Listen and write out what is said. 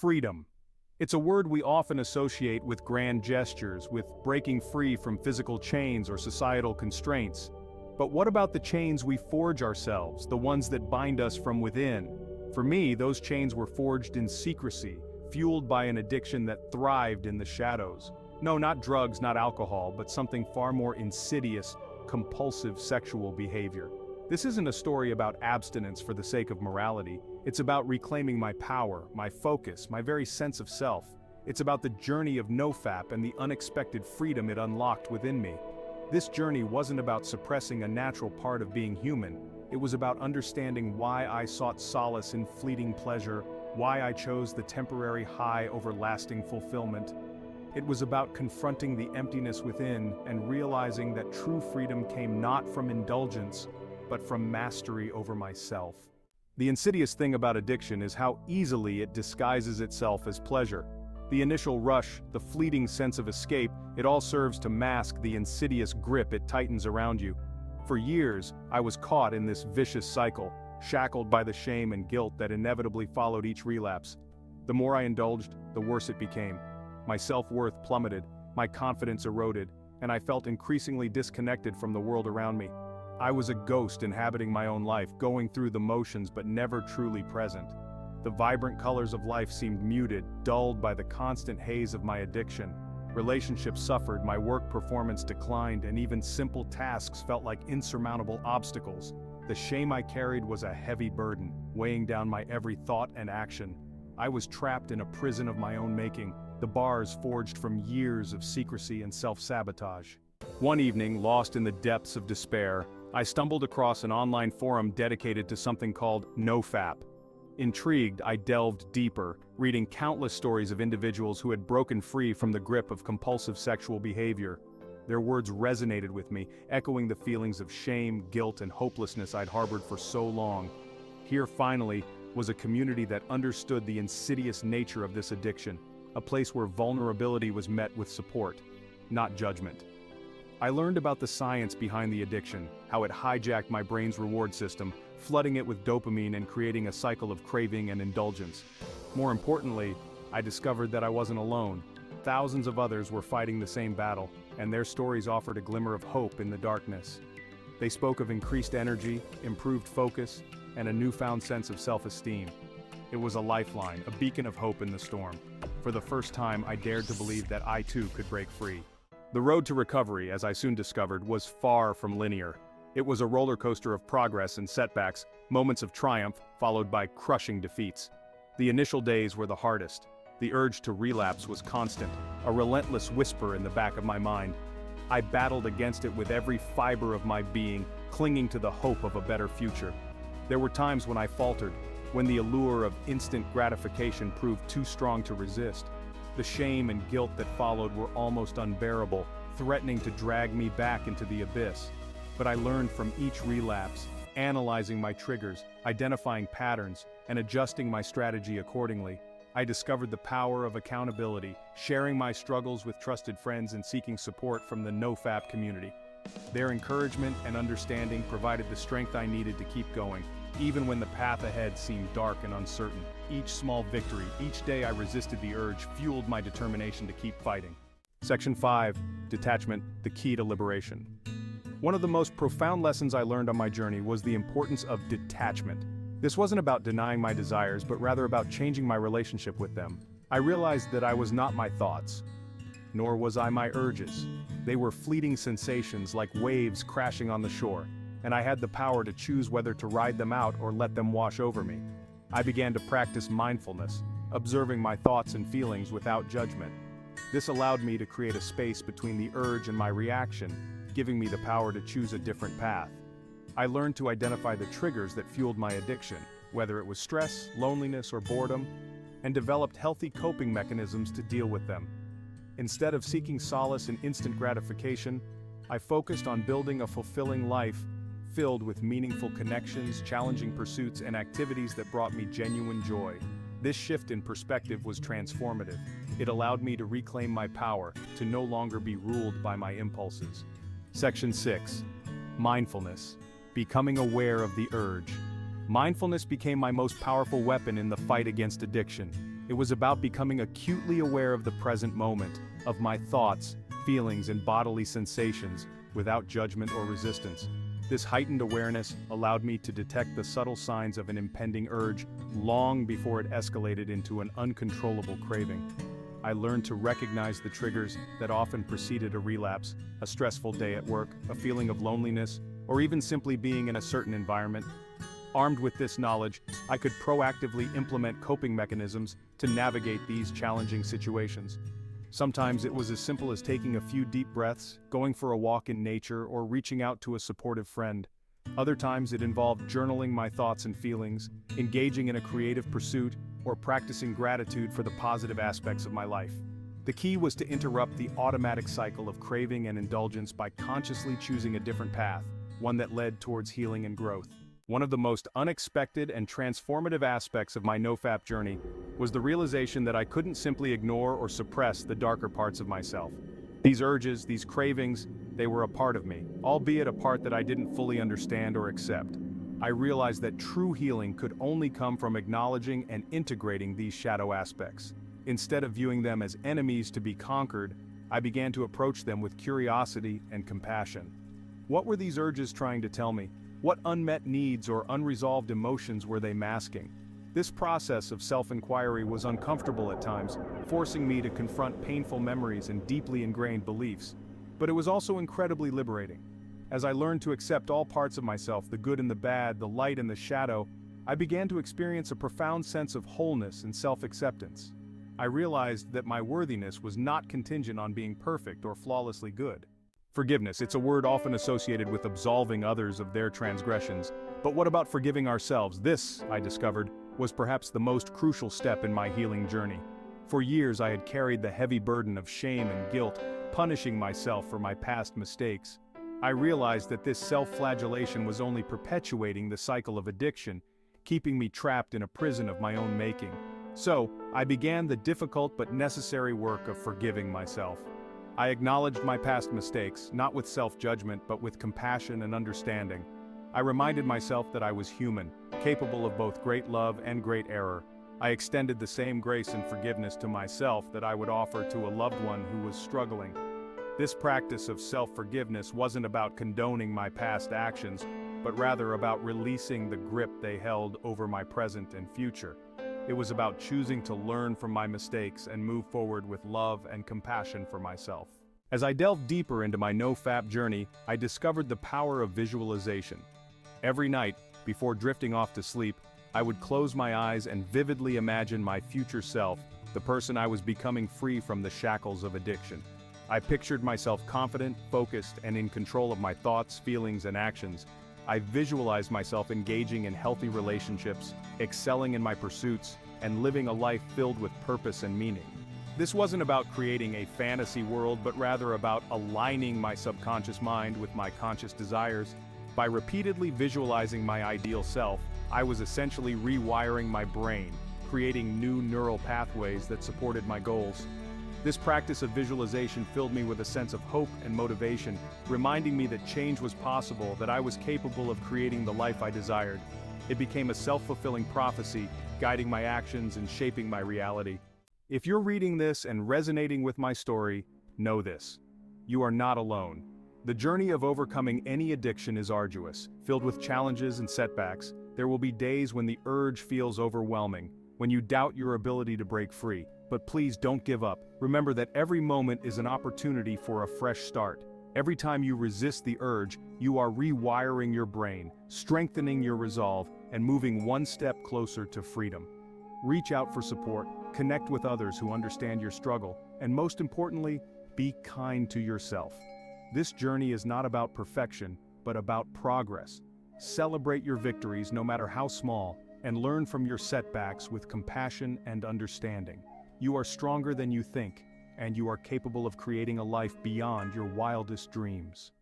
Freedom. It's a word we often associate with grand gestures, with breaking free from physical chains or societal constraints. But what about the chains we forge ourselves, the ones that bind us from within? For me, those chains were forged in secrecy, fueled by an addiction that thrived in the shadows. No, not drugs, not alcohol, but something far more insidious, compulsive sexual behavior. This isn't a story about abstinence for the sake of morality. It's about reclaiming my power, my focus, my very sense of self. It's about the journey of nofap and the unexpected freedom it unlocked within me. This journey wasn't about suppressing a natural part of being human. It was about understanding why I sought solace in fleeting pleasure, why I chose the temporary high over lasting fulfillment. It was about confronting the emptiness within and realizing that true freedom came not from indulgence, but from mastery over myself. The insidious thing about addiction is how easily it disguises itself as pleasure. The initial rush, the fleeting sense of escape, it all serves to mask the insidious grip it tightens around you. For years, I was caught in this vicious cycle, shackled by the shame and guilt that inevitably followed each relapse. The more I indulged, the worse it became. My self-worth plummeted, my confidence eroded, and I felt increasingly disconnected from the world around me. I was a ghost inhabiting my own life, going through the motions but never truly present. The vibrant colors of life seemed muted, dulled by the constant haze of my addiction. Relationships suffered, my work performance declined, and even simple tasks felt like insurmountable obstacles. The shame I carried was a heavy burden, weighing down my every thought and action. I was trapped in a prison of my own making, the bars forged from years of secrecy and self-sabotage. One evening, lost in the depths of despair, I stumbled across an online forum dedicated to something called nofap. Intrigued, I delved deeper, reading countless stories of individuals who had broken free from the grip of compulsive sexual behavior. Their words resonated with me, echoing the feelings of shame, guilt, and hopelessness I'd harbored for so long. Here, finally, was a community that understood the insidious nature of this addiction, a place where vulnerability was met with support, not judgment. I learned about the science behind the addiction, how it hijacked my brain's reward system, flooding it with dopamine and creating a cycle of craving and indulgence. More importantly, I discovered that I wasn't alone. Thousands of others were fighting the same battle, and their stories offered a glimmer of hope in the darkness. They spoke of increased energy, improved focus, and a newfound sense of self-esteem. It was a lifeline, a beacon of hope in the storm. For the first time, I dared to believe that I too could break free. The road to recovery, as I soon discovered, was far from linear. It was a roller coaster of progress and setbacks, moments of triumph, followed by crushing defeats. The initial days were the hardest. The urge to relapse was constant, a relentless whisper in the back of my mind. I battled against it with every fiber of my being, clinging to the hope of a better future. There were times when I faltered, when the allure of instant gratification proved too strong to resist. The shame and guilt that followed were almost unbearable, threatening to drag me back into the abyss. But I learned from each relapse, analyzing my triggers, identifying patterns, and adjusting my strategy accordingly. I discovered the power of accountability, sharing my struggles with trusted friends and seeking support from the nofap community. Their encouragement and understanding provided the strength I needed to keep going, even when the path ahead seemed dark and uncertain. Each small victory, each day I resisted the urge, fueled my determination to keep fighting. Section 5, Detachment, the key to liberation. One of the most profound lessons I learned on my journey was the importance of detachment. This wasn't about denying my desires, but rather about changing my relationship with them. I realized that I was not my thoughts, nor was I my urges. They were fleeting sensations like waves crashing on the shore, and I had the power to choose whether to ride them out or let them wash over me. I began to practice mindfulness, observing my thoughts and feelings without judgment. This allowed me to create a space between the urge and my reaction, giving me the power to choose a different path. I learned to identify the triggers that fueled my addiction, whether it was stress, loneliness, or boredom, and developed healthy coping mechanisms to deal with them. Instead of seeking solace in instant gratification, I focused on building a fulfilling life filled with meaningful connections, challenging pursuits, and activities that brought me genuine joy. This shift in perspective was transformative. It allowed me to reclaim my power, to no longer be ruled by my impulses. Section 6. Mindfulness. Becoming aware of the urge. Mindfulness became my most powerful weapon in the fight against addiction. It was about becoming acutely aware of the present moment, of my thoughts, feelings, and bodily sensations, without judgment or resistance. This heightened awareness allowed me to detect the subtle signs of an impending urge long before it escalated into an uncontrollable craving. I learned to recognize the triggers that often preceded a relapse, a stressful day at work, a feeling of loneliness, or even simply being in a certain environment. Armed with this knowledge, I could proactively implement coping mechanisms to navigate these challenging situations. Sometimes it was as simple as taking a few deep breaths, going for a walk in nature, or reaching out to a supportive friend. Other times it involved journaling my thoughts and feelings, engaging in a creative pursuit, or practicing gratitude for the positive aspects of my life. The key was to interrupt the automatic cycle of craving and indulgence by consciously choosing a different path, one that led towards healing and growth. One of the most unexpected and transformative aspects of my NoFap journey was the realization that I couldn't simply ignore or suppress the darker parts of myself. These urges, these cravings, they were a part of me, albeit a part that I didn't fully understand or accept. I realized that true healing could only come from acknowledging and integrating these shadow aspects. Instead of viewing them as enemies to be conquered, I began to approach them with curiosity and compassion. What were these urges trying to tell me? What unmet needs or unresolved emotions were they masking? This process of self-inquiry was uncomfortable at times, forcing me to confront painful memories and deeply ingrained beliefs. But it was also incredibly liberating. As I learned to accept all parts of myself, the good and the bad, the light and the shadow, I began to experience a profound sense of wholeness and self-acceptance. I realized that my worthiness was not contingent on being perfect or flawlessly good. Forgiveness, it's a word often associated with absolving others of their transgressions. But what about forgiving ourselves? This, I discovered, was perhaps the most crucial step in my healing journey. For years I had carried the heavy burden of shame and guilt, punishing myself for my past mistakes. I realized that this self-flagellation was only perpetuating the cycle of addiction, keeping me trapped in a prison of my own making. So, I began the difficult but necessary work of forgiving myself. I acknowledged my past mistakes, not with self-judgment but with compassion and understanding. I reminded myself that I was human, capable of both great love and great error. I extended the same grace and forgiveness to myself that I would offer to a loved one who was struggling. This practice of self-forgiveness wasn't about condoning my past actions, but rather about releasing the grip they held over my present and future. It was about choosing to learn from my mistakes and move forward with love and compassion for myself. As I delved deeper into my NoFap journey, I discovered the power of visualization. Every night, before drifting off to sleep, I would close my eyes and vividly imagine my future self, the person I was becoming, free from the shackles of addiction. I pictured myself confident, focused, and in control of my thoughts, feelings, and actions. I visualized myself engaging in healthy relationships, excelling in my pursuits, and living a life filled with purpose and meaning. This wasn't about creating a fantasy world, but rather about aligning my subconscious mind with my conscious desires. By repeatedly visualizing my ideal self, I was essentially rewiring my brain, creating new neural pathways that supported my goals. This practice of visualization filled me with a sense of hope and motivation, reminding me that change was possible, that I was capable of creating the life I desired. It became a self-fulfilling prophecy, guiding my actions and shaping my reality. If you're reading this and resonating with my story, know this: you are not alone. The journey of overcoming any addiction is arduous, filled with challenges and setbacks. There will be days when the urge feels overwhelming, when you doubt your ability to break free. But please don't give up. Remember that every moment is an opportunity for a fresh start. Every time you resist the urge, you are rewiring your brain, strengthening your resolve, and moving one step closer to freedom. Reach out for support, connect with others who understand your struggle, and most importantly, be kind to yourself. This journey is not about perfection, but about progress. Celebrate your victories, no matter how small, and learn from your setbacks with compassion and understanding. You are stronger than you think, and you are capable of creating a life beyond your wildest dreams.